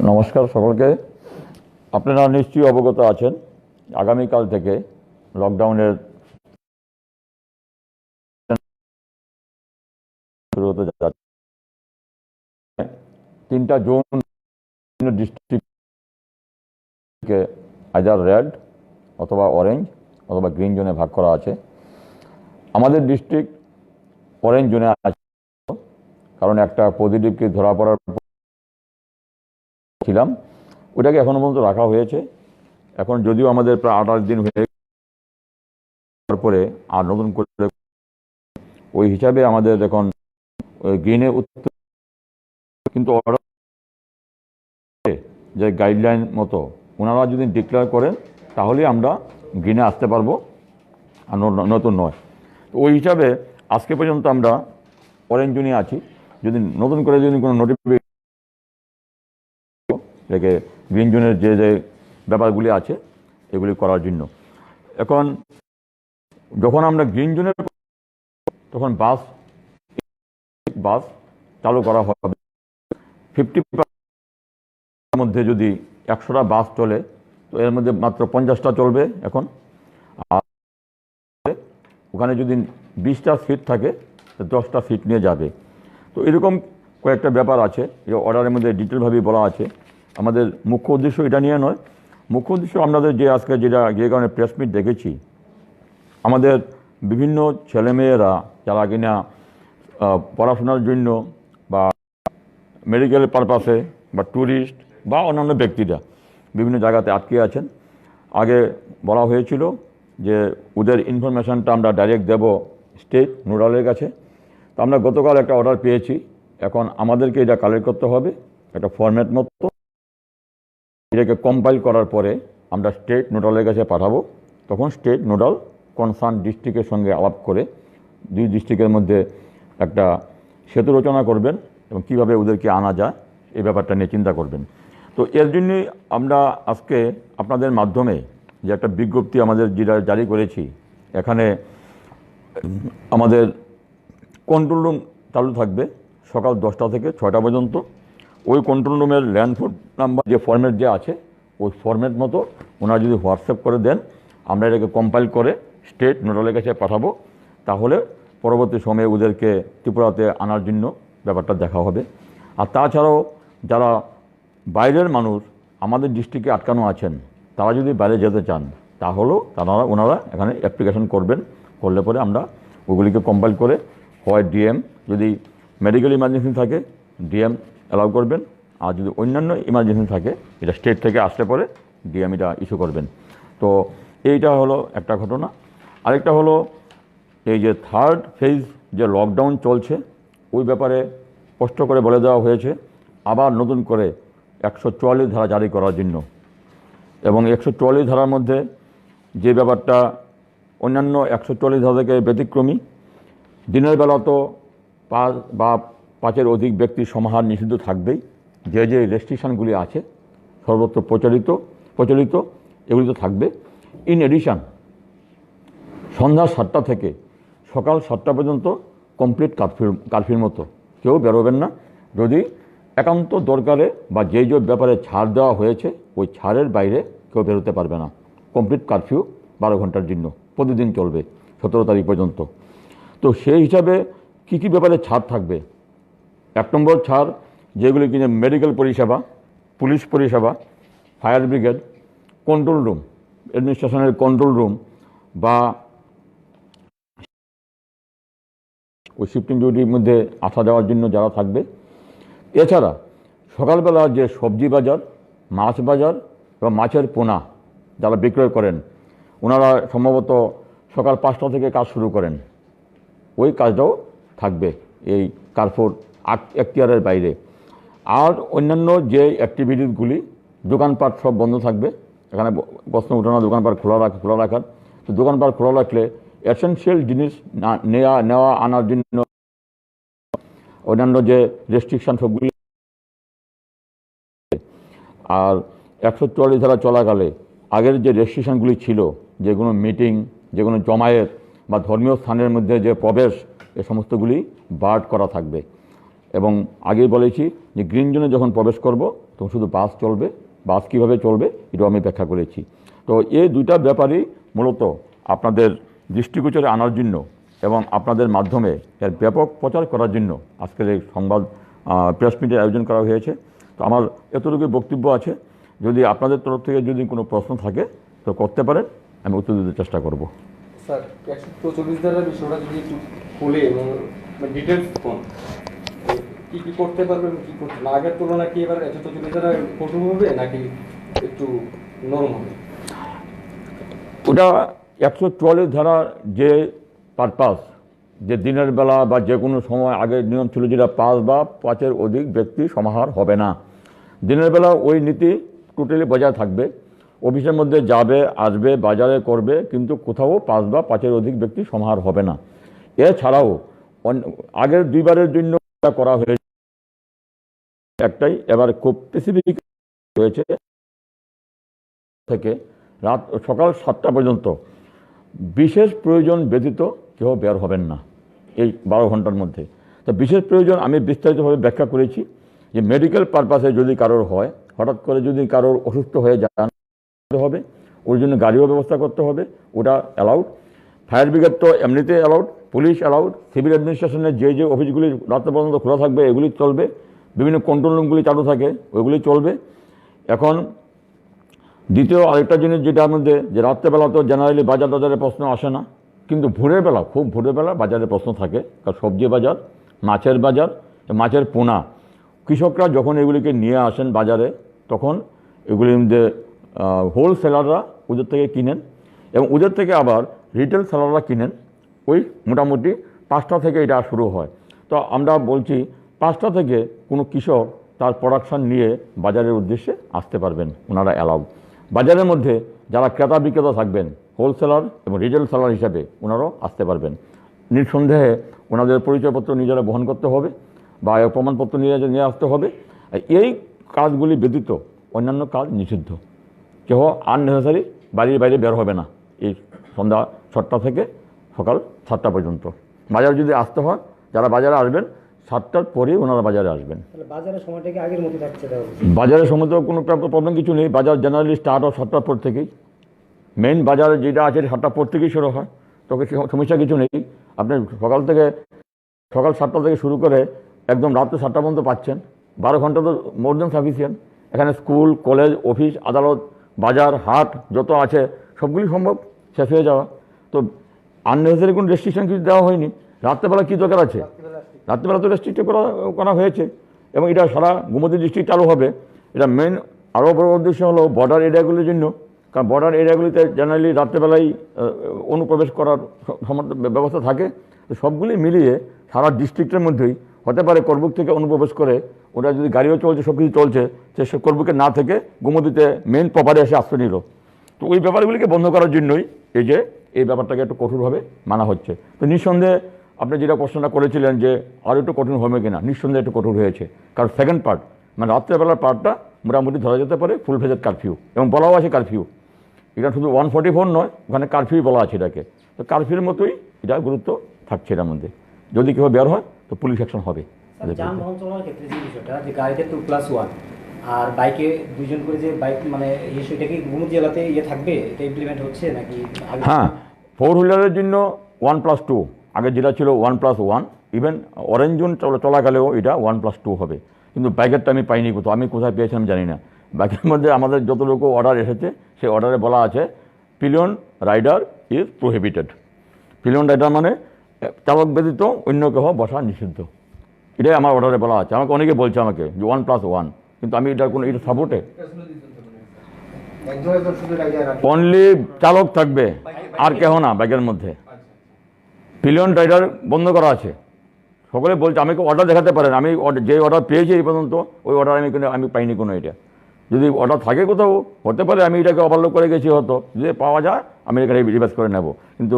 নমস্কার সকলকে। আপনারা নিশ্চয়ই অবগত আছেন আগামীকাল থেকে লকডাউনের শুরু হতে যাচ্ছে। 3টা জোন ডিস্ট্রিক্টকে আইদার রেড অথবা অরেঞ্জ অথবা গ্রিন জোনে ভাগ করা আছে। আমাদের ডিস্ট্রিক্ট অরেঞ্জ জোনে আছে, কারণ একটা পজিটিভকে ধরা পড়ার ছিলাম, ওটাকে এখনো পর্যন্ত রাখা হয়েছে। এখন যদিও আমাদের প্রায় 28 দিন হয়ে পরে আর নতুন করে ওই হিসাবে আমাদের এখন গ্রিনে উত্তর, কিন্তু যে গাইডলাইন মতো ওনারা যদি ডিক্লেয়ার করেন তাহলে আমরা গ্রিনে আসতে পারবো, আর নতুন নয়। তো ওই হিসাবে আজকে পর্যন্ত আমরা অরেঞ্জ জোনে আছি। যদি নতুন করে যদি কোনো নোটিফিকেশন রেখে গ্রিন জোনের যে যে ব্যাপারগুলি আছে এগুলি করার জন্য, এখন যখন আমরা গ্রিন জোনের তখন বাস চালু করা হবে। 50% মধ্যে যদি 100টা বাস চলে, তো এর মধ্যে মাত্র 50টা চলবে এখন। আর ওখানে যদি 20টা সিট থাকে, 10টা সিট নিয়ে যাবে। তো এরকম কয়েকটা ব্যাপার আছে, যে অর্ডারের মধ্যে ডিটেলভাবে বলা আছে। আমাদের মুখ্য উদ্দেশ্য এটা নিয়ে নয়, মুখ্য উদ্দেশ্য আমাদের যে আজকে যে কারণে প্রেস মিট দেখেছি, আমাদের বিভিন্ন ছেলেমেয়েরা যারা কিনা পড়াশোনার জন্য বা মেডিকেল পারপাসে বা ট্যুরিস্ট বা অন্যান্য ব্যক্তিরা বিভিন্ন জায়গাতে আটকে আছেন। আগে বলা হয়েছিল যে ওদের ইনফরমেশানটা আমরা ডাইরেক্ট দেব স্টেট নোডালের কাছে। তো আমরা গতকাল একটা অর্ডার পেয়েছি, এখন আমাদেরকে এটা কালেক্ট করতে হবে একটা ফরম্যাট মতো। এটাকে কম্পাইল করার পরে আমরা স্টেট নোডালের কাছে পাঠাবো। তখন স্টেট নোডাল কনসার্ন ডিস্ট্রিক্টের সঙ্গে আলাপ করে 2 ডিস্ট্রিক্টের মধ্যে একটা সেতু রচনা করবেন এবং কীভাবে ওদেরকে আনা যায় এই ব্যাপারটা নিয়ে চিন্তা করবেন। তো এর জন্যই আমরা আজকে আপনাদের মাধ্যমে যে একটা বিজ্ঞপ্তি আমাদের যেটা জারি করেছি, এখানে আমাদের কন্ট্রোল রুম চালু থাকবে সকাল 10টা থেকে 6টা পর্যন্ত। ওই কন্ট্রোল রুমের ল্যান্ডফোন নাম্বার যে ফরম্যাট যে আছে, ওই ফরম্যাট মতো ওনারা যদি হোয়াটসঅ্যাপ করে দেন, আমরা এটাকে কম্পাইল করে স্টেট নোডালের কাছে পাঠাবো। তাহলে পরবর্তী সময়ে ওদেরকে ত্রিপুরাতে আনার জন্য ব্যাপারটা দেখা হবে। আর তাছাড়াও যারা বাইরের মানুষ আমাদের ডিস্ট্রিক্টে আটকানো আছেন, তারা যদি বাইরে যেতে চান, তাহলেও ওনারা এখানে অ্যাপ্লিকেশন করবেন। করলে পরে আমরা ওগুলিকে কম্পাইল করে হয় ডিএম, যদি মেডিকেল ইমার্জেন্সি থাকে ডিএম অ্যালাউ করবেন, আর যদি অন্যান্য ইমার্জেন্সি থাকে এটা স্টেট থেকে আসলে পরে ডিএম এটা ইস্যু করবেন। তো এইটা হলো একটা ঘটনা। আরেকটা হলো এই যে 3rd ফেজ যে লকডাউন চলছে, ওই ব্যাপারে স্পষ্ট করে বলে দেওয়া হয়েছে আবার নতুন করে 144 ধারা জারি করার জন্য। এবং 144 ধারার মধ্যে যে ব্যাপারটা অন্যান্য 144 ধারা থেকে ব্যতিক্রমী, দিনের বেলা তো 5 বা 5-এর অধিক ব্যক্তির সমাহার নিষিদ্ধ থাকবেই। যে যে রেস্ট্রিকশানগুলি আছে সর্বত্র প্রচলিত এগুলি তো থাকবে। ইন এডিশান সন্ধ্যা 7টা থেকে সকাল 7টা পর্যন্ত কমপ্লিট কারফিউর মতো কেউ বেরোবেন না। যদি একান্ত দরকারে বা যেই যে ব্যাপারে ছাড় দেওয়া হয়েছে ওই ছাড়ের বাইরে কেউ বেরোতে পারবে না। কমপ্লিট কারফিউ 12 ঘন্টার জন্য প্রতিদিন চলবে 17 তারিখ পর্যন্ত। তো সেই হিসাবে কী কী ব্যাপারে ছাড় থাকবে? 1 নম্বর ছাড়, যেগুলি কিনে মেডিকেল পরিষেবা, পুলিশ পরিষেবা, ফায়ার ব্রিগেড, কন্ট্রোল রুম, অ্যাডমিনিস্ট্রেশনের কন্ট্রোল রুম বা ওই শিফটিং ডিউটির মধ্যে আসা যাওয়ার জন্য যারা থাকবে। এছাড়া সকালবেলা যে সবজি বাজার, মাছ বাজার এবং মাছের পোনা যারা বিক্রয় করেন, ওনারা সম্ভবত সকাল 5টা থেকে কাজ শুরু করেন, ওই কাজটাও থাকবে এই কারফিউর এখতিয়ারের বাইরে। আর অন্যান্য যে অ্যাক্টিভিটিসগুলি, দোকানপাট সব বন্ধ থাকবে। এখানে প্রশ্ন উঠে না দোকানপাট খোলা রাখার। তো দোকানপাট খোলা রাখলে এসেনশিয়াল জিনিস নেওয়া আনার জন্য অন্যান্য যে রেস্ট্রিকশান সবগুলি। আর 144 ধারা চলাকালে আগের যে রেস্ট্রিকশানগুলি ছিল, যে কোনো মিটিং, যে কোনো জমায়েত বা ধর্মীয় স্থানের মধ্যে যে প্রবেশ, এ সমস্তগুলি বার্ড করা থাকবে। এবং আগেই বলেছি যে গ্রিন জোনে যখন প্রবেশ করব তখন শুধু বাস চলবে, বাস কীভাবে চলবে এটাও আমি ব্যাখ্যা করেছি। তো এই দুইটা ব্যাপারই মূলত আপনাদের দৃষ্টিগোচরে আনার জন্য এবং আপনাদের মাধ্যমে এর ব্যাপক প্রচার করার জন্য আজকের এই সংবাদ প্রেস মিটের আয়োজন করা হয়েছে। তো আমার এতটুকু বক্তব্য আছে, যদি আপনাদের তরফ থেকে যদি কোনো প্রশ্ন থাকে তো করতে পারেন, আমি উত্তর দিতে চেষ্টা করব। স্যার 144 ধারার বিষয়টা যদি একটু খুলে এবং ডিটেলস কোন কি কি করতে পারবেন, কি করতে না, আগের তুলনায় কি এবার 144 ধারা কঠোর হবে নাকি একটু নরম হবে? ওটা 144 ধারা যে পারপাস, যে দিনের বেলা বা যে কোনো সময় আগের নিয়ম ছিল যেটা 5 বা 5-এর অধিক ব্যক্তি সমাহার হবে না। দিনের বেলা ওই নীতি টোটালি বজায় থাকবে, অফিসের মধ্যে যাবে আসবে বাজারে করবে, কিন্তু কোথাও 5 বা 5-এর অধিক ব্যক্তি সমাহার হবে না। এছাড়াও আগের দুইবারের জন্য করা হয়েছে একটাই, এবার খুব স্পেসিফিক হয়েছে থেকে রাত সকাল 7টা পর্যন্ত বিশেষ প্রয়োজন ব্যতীত কেউ বের হবেন না এই 12 ঘন্টার মধ্যে। তো বিশেষ প্রয়োজন আমি বিস্তারিতভাবে ব্যাখ্যা করেছি যে মেডিকেল পারপাসে যদি কারোর হয়, হঠাৎ করে যদি কারোর অসুস্থ হয়ে যান হবে, ওর জন্য গাড়িও ব্যবস্থা করতে হবে, ওটা অ্যালাউড। ফায়ার ব্রিগেড তো এমনিতে অ্যালাউড, পুলিশ অ্যালাউড, সিভিল অ্যাডমিনিস্ট্রেশনের যে অফিসগুলি রাত্রে পর্যন্ত খোলা থাকবে এগুলি চলবে, বিভিন্ন কন্ট্রোল রুমগুলি চালু থাকে ওইগুলি চলবে। এখন দ্বিতীয় আরেকটা জিনিস যেটা মধ্যে যে রাত্রেবেলা তো জেনারেলি বাজার টাজারের প্রশ্ন আসে না, কিন্তু ভোরের বেলা খুব ভোরের বেলা বাজারের প্রশ্ন থাকে, কারণ সবজি বাজার, মাছের বাজার, মাছের পোনা, কৃষকরা যখন এগুলিকে নিয়ে আসেন বাজারে তখন এগুলির মধ্যে হোলসেলাররা ওদের থেকে কিনেন এবং ওদের থেকে আবার রিটেল সেলাররা কিনেন। ওই মোটামুটি 5টা থেকে এটা শুরু হয়। তো আমরা বলছি 5টা থেকে কোনো কৃষক তার প্রোডাকশান নিয়ে বাজারের উদ্দেশ্যে আসতে পারবেন, ওনারা অ্যালাউ। বাজারের মধ্যে যারা ক্রেতা বিক্রেতা থাকবেন হোলসেলার এবং রিটেল সেলার হিসাবে ওনারাও আসতে পারবেন। নিঃসন্দেহে ওনাদের পরিচয়পত্র নিজেরা বহন করতে হবে বা প্রমাণপত্র নিয়ে আসতে হবে। এই কাজগুলি ব্যতীত অন্যান্য কাজ নিষিদ্ধ। কেউ আননেসেসারি বাড়ির বাইরে বের হবে না এই সন্ধ্যা 6টা থেকে সকাল 7টা পর্যন্ত। বাজার যদি আসতে হয়, যারা বাজারে আসবেন 7টার পরেই ওনারা বাজারে আসবেন। বাজারের সময়টা কি আগের মতো থাকছে? বাজারের সময় তো কোনো প্রবলেম কিছু নেই, বাজার জেনারেলি স্টার্ট হয় 7টার পর থেকেই। মেইন বাজার যেটা আছে 7টার পর থেকেই শুরু হয়, তোকে সমস্যা কিছু নেই। আপনি সকাল 7টা থেকে শুরু করে একদম রাত্রে 7টা পর্যন্ত পাচ্ছেন। 12 ঘন্টা তো মোর দেন সাফিসিয়েন্ট। এখানে স্কুল, কলেজ, অফিস, আদালত, বাজার, হাট যত আছে সবগুলি সম্ভব শেষ হয়ে যাওয়া। তো আননেসেসারি কোনো রেস্ট্রিকশন কিছু দেওয়া হয়নি। রাত্রেবেলা কী দরকার আছে? রাত্রেবেলা তো রেস্ট্রিক্ট করা হয়েছে এবং এটা সারা গোমতী ডিস্ট্রিক্ট চালু হবে। এটা মেন আরও বড় উদ্দেশ্য হলো বর্ডার এরিয়াগুলির জন্য, কারণ বর্ডার এরিয়াগুলিতে জেনারেলি রাত্রেবেলায় অনুপ্রবেশ করার ব্যবস্থা থাকে। তো সবগুলি মিলিয়ে সারা ডিস্ট্রিক্টের মধ্যেই হতে পারে করবুক থেকে অনুপ্রবেশ করে, ওটা যদি গাড়িও চলছে সব কিছু চলছে, সে করবুকে না থেকে গোমতীতে মেন প্রপারে এসে আশ্রয় নিল। তো ওই ব্যাপারগুলিকে বন্ধ করার জন্যই এই ব্যাপারটাকে একটু কঠোরভাবে মানা হচ্ছে। তো নিঃসন্দেহে আপনি যেটা প্রশ্নটা করেছিলেন যে আরও একটু কঠিন হবে কিনা, নিঃসন্দেহে একটু কঠোর হয়েছে। কারণ সেকেন্ড পার্ট মানে রাত্রেবেলার পার্টটা মোটামুটি ধরা যেতে পারে ফুল ফেজের কারফিউ, এবং বলাও আছে কারফিউ। এটা শুধু 144 নয়, ওখানে কারফিউ বলা আছে এটাকে। তো কারফিউর মতোই এটা গুরুত্ব থাকছে এটার মধ্যে। যদি কেউ বের হয় তো পুলিশ অ্যাকশন হবে। যানবাহন চলার ক্ষেত্রে যে বিষয়টা যে গাড়িতে 2+1 আর বাইকে 2জন করে যে বাইক মানে সেটা কি গোমতী জেলাতে থাকবে, এটা ইমপ্লিমেন্ট হচ্ছে নাকি? হ্যাঁ, 4 হুইলারের জন্য 1+2, আগে যেটা ছিল 1+1, ইভেন অরেঞ্জ জোন চলাকালেও এটা 1+2 হবে। কিন্তু বাইকেরটা আমি পাইনি, আমি কোথায় পেয়েছিলাম জানি না। বাইকের মধ্যে আমাদের যতটুকু অর্ডার এসেছে সেই অর্ডারে বলা আছে pillion rider is prohibited. Pillion rider মানে চালক ব্যতীত অন্য কেউ বসা নিষিদ্ধ, এটাই আমার অর্ডারে বলা আছে। আমাকে অনেকে বলছে আমাকে যে 1+1, কিন্তু আমি এটা সাপোর্টে অনলি চালক থাকবে আর কেহ না বাইকের মধ্যে। পিলিয়ন রাইডার বন্ধ করা আছে। সকলে বলছে, আমাকে অর্ডার দেখাতে পারেন, আমি যে অর্ডার পেয়েছি এই পর্যন্ত ওই অর্ডার আমি পাইনি কোনো। এটা যদি অর্ডার থাকে কোথাও হতে পারে আমি এটাকে ওভারলোড করে গেছি, হয়তো যদি পাওয়া যায় আমি এখানে রিভার্স করে নেব। কিন্তু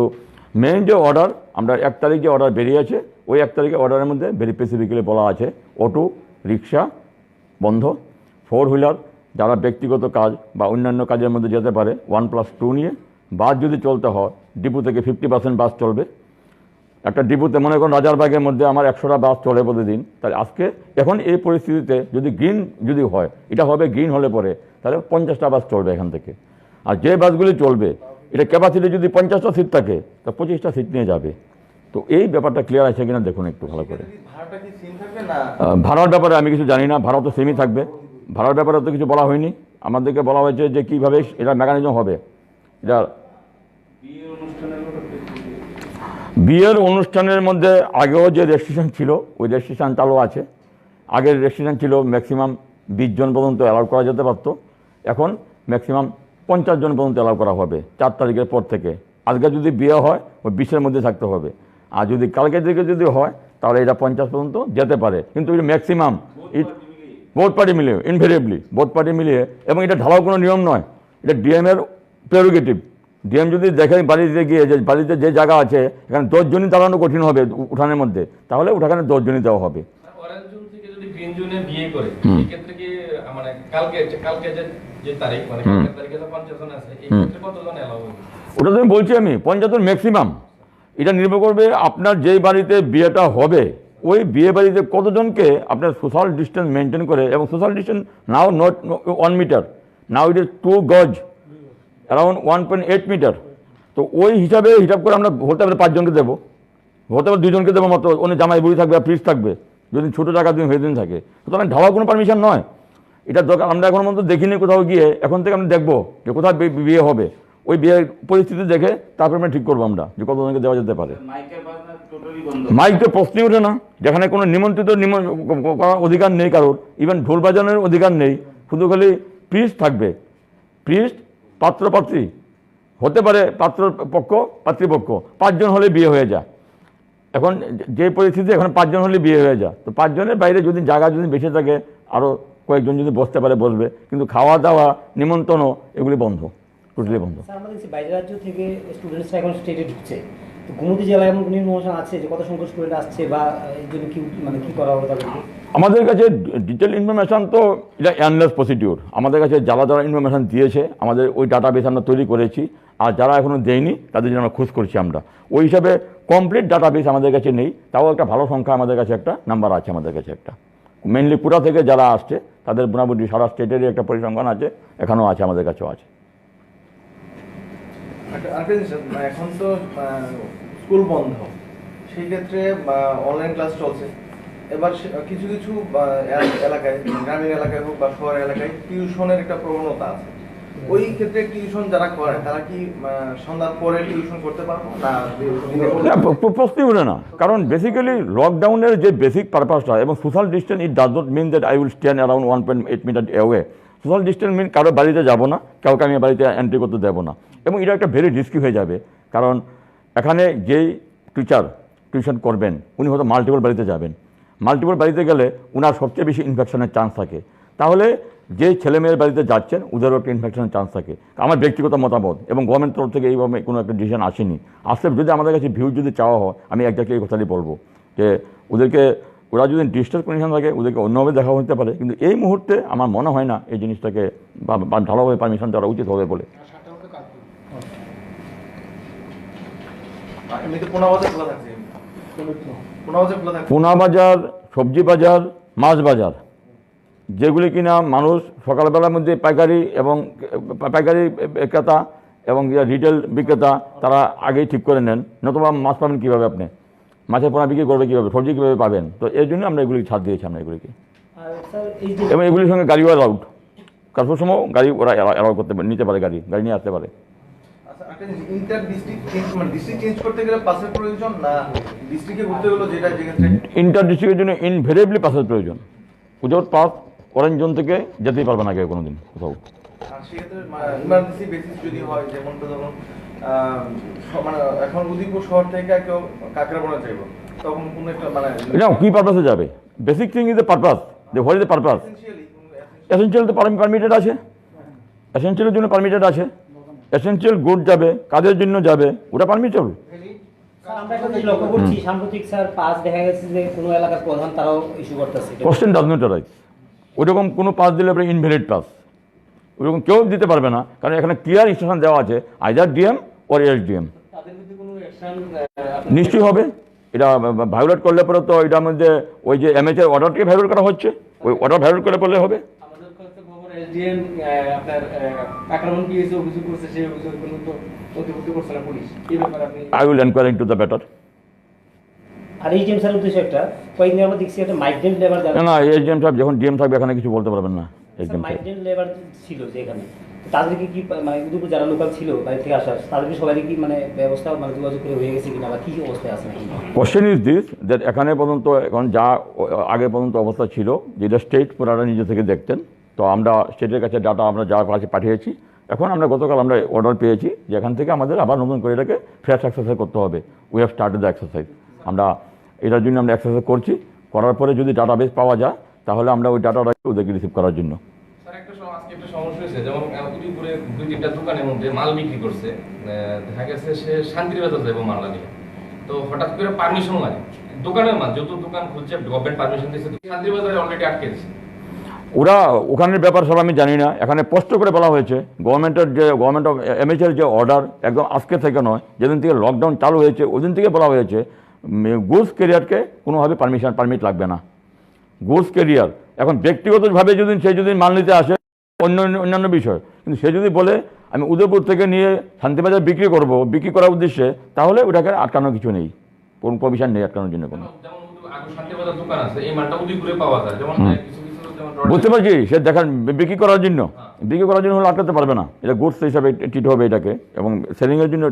মেইন যে অর্ডার আমরা 1 তারিখ যে অর্ডার বেরিয়েছে ওই 1 তারিখে অর্ডারের মধ্যে ভেরি স্পেসিফিক্যালি বলা আছে অটো রিক্সা বন্ধ, 4 হুইলার যারা ব্যক্তিগত কাজ বা অন্যান্য কাজের মধ্যে যেতে পারে 1+2 নিয়ে। বাস যদি চলতে হয় ডিপো থেকে 50% বাস চলবে, একটা ডিপোতে মনে করুন রাজারবাগের মধ্যে আমার 100টা বাস চলে প্রতিদিন, তাহলে আজকে এখন এই পরিস্থিতিতে যদি গ্রিন যদি হয়, এটা হবে গ্রিন হলে পরে তাহলে 50টা বাস চলবে এখান থেকে। আর যে বাসগুলি চলবে এটা ক্যাপাসিটি যদি 50টা সিট থাকে তা 25টা সিট নিয়ে যাবে। তো এই ব্যাপারটা ক্লিয়ার আছে কিনা দেখুন একটু ভালো করে। ভাড়ার ব্যাপারে আমি কিছু জানি না, ভাড়া তো সেমই থাকবে, ভাড়ার ব্যাপারে তো কিছু বলা হয়নি। আমাদেরকে বলা হয়েছে যে কীভাবে এটা মেকানিজম হবে। এটা বিয়ের অনুষ্ঠানের মধ্যে আগেও যে রেস্ট্রিকশন ছিল ওই রেস্ট্রিকশন চালু আছে। আগের রেস্ট্রিকশন ছিল ম্যাক্সিমাম 20 জন পর্যন্ত অ্যালাউ করা যেতে পারতো, এখন ম্যাক্সিমাম 50 জন পর্যন্ত অ্যালাউ করা হবে 4 তারিখের পর থেকে। আজকে যদি বিয়ে হয় ওই 20-এর মধ্যে থাকতে হবে, আর যদি কালকের দিকে যদি হয় তাহলে এটা 50 পর্যন্ত যেতে পারে। কিন্তু এটা ম্যাক্সিমাম বোথ পার্টি মিলিয়ে ইনভেরিয়েবলি বোথ পার্টি মিলিয়ে, এবং এটা ঢালাও কোনো নিয়ম নয়, এটা ডিএমের প্রেরোগেটিভ। ডিএম যদি দেখে বাড়িতে গিয়ে যে বাড়িতে যে জায়গা আছে এখানে 10 জনই দাঁড়ানো কঠিন হবে উঠানের মধ্যে, তাহলে ওখানে 10 জনই দেওয়া হবে। অরেঞ্জ জোন থেকে যদি গ্রিন জোনে বিয়ে করে সেক্ষেত্রে কি মানে কালকে যে তারিখ মানে কালকের তারিখে তো 50 জন আছে, এই ক্ষেত্রে কতজন এলাও হবে? ওটা তো আমি বলছি, আমি 50 জন ম্যাক্সিমাম। এটা নির্ভর করবে আপনার যেই বাড়িতে বিয়েটা হবে ওই বিয়ে বাড়িতে কতজনকে আপনার সোশ্যাল ডিস্টেন্স মেনটেন করে, এবং social distance now not 1 metre, now it is 2 গজ, অ্যারাউন্ড 1.8 মিটার। তো ওই হিসাবে হিসাব করে আমরা হতে পারে 5 জনকে দেবো, হতে পারে 2 জনকে দেবো মাত্র, অন্য জামাই বুড়ি থাকবে আর প্রিস্ট থাকবে যদি ছোটো জায়গা দিন হয়ে দিন থাকে। সুতরাং ঢালাও কোনো পারমিশন নয়, এটা দরকার। আমরা এখন মতো দেখিনি কোথাও গিয়ে, এখন থেকে আমরা দেখবো যে কোথাও বিয়ে হবে, ওই বিয়ের পরিস্থিতি দেখে তারপর আমরা ঠিক করবো আমরা যে কতজনকে দেওয়া যেতে পারে। মাইক তো প্রশ্নই ওঠে না, যেখানে কোনো নিমন্ত্রিত করার অধিকার নেই কারোর, ইভেন ঢোল বাজানোর অধিকার নেই, শুধু খালি প্রিস্ট থাকবে। প্রিস্ট, পাত্রপাত্রী, হতে পারে পাত্র পক্ষ পাত্রীপক্ষ, 5 জন হলে বিয়ে হয়ে যায়। এখন যে পরিস্থিতি এখন 5 জন হলে বিয়ে হয়ে যায়, তো 5 জনের বাইরে যদি জায়গা যদি বেঁচে থাকে আরও কয়েকজন যদি বসতে পারে বসবে, কিন্তু খাওয়া দাওয়া নিমন্ত্রণ এগুলি বন্ধ, টোটালি বন্ধ। স্যার আমরা দেখছি বাইরের রাজ্য থেকে স্টুডেন্টসরা এখন স্টেটে ঢুকছে, তো গোমতী জেলায় এমন কোনো ইনফরমেশন আছে যে কত সংখ্যক স্টুডেন্ট আসছে বা এই জন্য কি মানে কী করা হবে তাদেরকে? আমাদের কাছে ডিটেল ইনফরমেশান তো এটা এন্ডলেস প্রসিডিউর। আমাদের কাছে যারা যারা ইনফরমেশান দিয়েছে আমাদের ওই ডাটাবেস আমরা তৈরি করেছি, আর যারা এখনও দেয়নি তাদের জন্য আমরা খোঁজ করছি আমরা। ওই হিসাবে কমপ্লিট ডাটাবেস আমাদের কাছে নেই, তাও একটা ভালো সংখ্যা আমাদের কাছে একটা নাম্বার আছে আমাদের কাছে একটা। মেনলি পুরা থেকে যারা আসছে তাদের মোটামুটি সারা স্টেটেরই একটা পরিসংখ্যান আছে, এখানেও আছে, আমাদের কাছেও আছে। এখন তো স্কুল বন্ধ, সেই ক্ষেত্রে অনলাইন ক্লাস চলছে। এবার কিছু কিছু এলাকায়, গ্রামীণ এলাকায় হোক বা শহর এলাকায় টিউশনের একটা প্রবণতা আছে। ওই ক্ষেত্রে টিউশন যারা করে তারা কি সন্ধ্যার পরে টিউশন করতে পারবো না? প্রশ্নই উঠে না, কারণ বেসিক্যালি লকডাউনের যে বেসিক পারপাসটা এবং social distance, it does not mean that I will stand around 1.8 metre away. Social distance mean কারো বাড়িতে যাব না, কাউকে আমি বাড়িতে এন্ট্রি করতে দেবো না, এবং এটা একটা ভেরি রিস্কি হয়ে যাবে। কারণ এখানে যেই টিচার টিউশন করবেন উনি হয়তো মাল্টিপল বাড়িতে যাবেন, মাল্টিপল বাড়িতে গেলে ওনার সবচেয়ে বেশি ইনফেকশনের চান্স থাকে। তাহলে যে ছেলেমেয়ের বাড়িতে যাচ্ছেন ওদেরও একটা ইনফেকশনের চান্স থাকে। আমার ব্যক্তিগত মতামত, এবং গভর্নমেন্ট তরফ থেকে এইভাবে কোনো একটা ডিসিশন আসেনি। আসলে যদি আমাদের কাছে ভিউ যদি চাওয়া হয়, আমি একজাক্টলি এই কথাটি বলবো যে ওদেরকে, ওরা যদি ডিস্টেন্স কন্ডিশন থাকে ওদেরকে অন্যভাবে দেখা হতে পারে, কিন্তু এই মুহূর্তে আমার মনে হয় না এই জিনিসটাকে ভালোভাবে পারমিশন দেওয়া উচিত হবে বলে। পোনা বাজার, সবজি বাজার, মাছ বাজার, যেগুলি কিনা মানুষ সকালবেলার মধ্যে পাইকারি এবং পাইকারি ক্রেতা এবং রিটেল বিক্রেতা তারা আগেই ঠিক করে নেন, নতুবা মাছ পাবেন কীভাবে, আপনি মাছের পোনা বিক্রি করবে কীভাবে, সবজি কীভাবে পাবেন। তো এর জন্য আমরা এগুলি ছাড় দিয়েছি আমরা এগুলিকে, এবং এগুলির সঙ্গে গাড়িও অ্যালাউড, কারোর সময় গাড়ি ওরা অ্যালাউ করতে পারে, নিতে পারে, গাড়ি নিয়ে আসতে পারে। ইন্টার ডিস্ট্রিক্টের জন্য ইনভেরিয়েবলি পাসের প্রয়োজন। উইদাউট পাস অরেঞ্জ জোন থেকে যেতেই পারবে না কেউ কোনোদিন কোথাও। ইমার্জেন্সি বেসিস যদি হয়, যেমন ধরুন মানে এখন উদয়পুর শহর থেকে কেউ কাকরাপাড়া যাইব, তখন কোনো একটা মানে কি পারপাসে যাবে? Basic thing is the purpose, the what is the purpose. Essential তো পারমিটেড আছে, এসেনশিয়ালের জন্য পারমিটেড আছে। এসেনশিয়াল গুড যাবে, কাজের জন্য যাবে, ওটা পারমিটেবল। আমরা একটা জিনিস লক্ষ্য করছি, সাম্প্রতিক স্যার পাস দেখা গেছে যে কোনো এলাকার প্রধান তারাও ইস্যু করতেছে। কোশ্চেন ডাজ নট রাইজ, ওইরকম কোনো পাস দিলে আপনার ইনভ্যালিড পাস, ওইরকম কেউ দিতে পারবে না, কারণ এখানে ক্লিয়ার ইনস্ট্রাকশন দেওয়া আছে আইদার ডিএম ওর এসডিএম। নিশ্চয়ই হবে, এটা ভায়োলেট করলে পরে তো এটার মধ্যে ওই যে এমএচের অর্ডারকে ভায়োলেট করা হচ্ছে, ওই অর্ডার ভায়োলেট করলে পড়লে হবে। আমাদের কাছে খবর এসডিএম আপনার আক্রমণ কি হয়েছে অভিযোগ করছে, সেই অভিযোগ পর্যন্ত নথিভুক্ত করছে না পুলিশ। এই ব্যাপারে আপনি I will enquiry into the matter. আর এই জিএম স্যারের উদ্দেশ্য একটা কয়েকদিন আমরা দেখছি একটা মাইগ্রেন্ট লেবার না এসডিএম সাহেব যখন ডিএম থাকবে এখানে কিছু বলতে পারবেন না। এসডিএম সাহেব মাইগ্রেন্ট লেবার ছিল যে এখানে, তো তাদেরকে কি মানে উদয়পুর যারা লোকাল ছিল বাইরে থেকে আসা, তাদেরকে সবাই কি মানে ব্যবস্থা মানে যোগাযোগ করে হয়ে গেছে কিনা বা কি অবস্থায় আছে নাকি? কোশ্চেন ইজ দিস দ্যাট এখানে পর্যন্ত এখন যা আগে পর্যন্ত অবস্থা ছিল, যেটা স্টেট পুরাটা নিজে থেকে দেখতেন, তো আমরা স্টেটের কাছে ডাটা আমরা যা কাছে পাঠিয়েছি। এখন আমরা গতকাল আমরা অর্ডার পেয়েছি যে এখান থেকে আমাদের আবার নতুন করে এটাকে ফ্রেশ এক্সারসাইজ করতে হবে। We have started the exercise. আমরা এটার জন্য আমরা এক্সারসাইজ করছি, করার পরে যদি ডাটাবেস পাওয়া যায় তাহলে আমরা ওই ডাটাটাকে ওদেরকে রিসিভ করার জন্য। স্যার আজকে একটা সমস্যা হয়েছে, যেমন উদয়পুরে 2-3টা দোকানের মধ্যে মাল বিক্রি করছে, দেখা গেছে সে শান্তিবাজার যাবো মালটা নিয়ে, তো হঠাৎ করে পারমিশন লাগে দোকানের মাল, যত দোকান খুলছে গভর্নমেন্ট পারমিশন দিয়েছে, শান্তিবাজারে অলরেডি আটকে দিচ্ছে। ওরা ওখানের ব্যাপার সব আমি জানি না, এখানে স্পষ্ট করে বলা হয়েছে গভর্নমেন্ট অফ এমএচের যে অর্ডার একদম আজকে থেকে নয়, যেদিন থেকে লকডাউন চালু হয়েছে ওদিন থেকে বলা হয়েছে গুডস ক্যারিয়ারকে কোনোভাবে পারমিট লাগবে না। গুডস ক্যারিয়ার এখন ব্যক্তিগতভাবে সে যদি মাল নিতে আসে অন্যান্য বিষয়, কিন্তু সে যদি বলে আমি উদয়পুর থেকে নিয়ে শান্তিবাজার বিক্রি করার উদ্দেশ্যে, তাহলে ওটাকে আটকানোর কিছু নেই, কোনো প্রভিশন নেই আটকানোর জন্য কোনো। যেমন শান্তিবাজার দোকান আছে, এই মালটা উদয়পুরে পাওয়া যায়, যেমন কিছু যেমন বুঝতে পারছি, সে দেখান বিক্রি করার জন্য হলে আটকাতে পারবে না। এটা গুডস হিসাবে ট্রিট হবে এটাকে, এবং সেলিংয়ের জন্য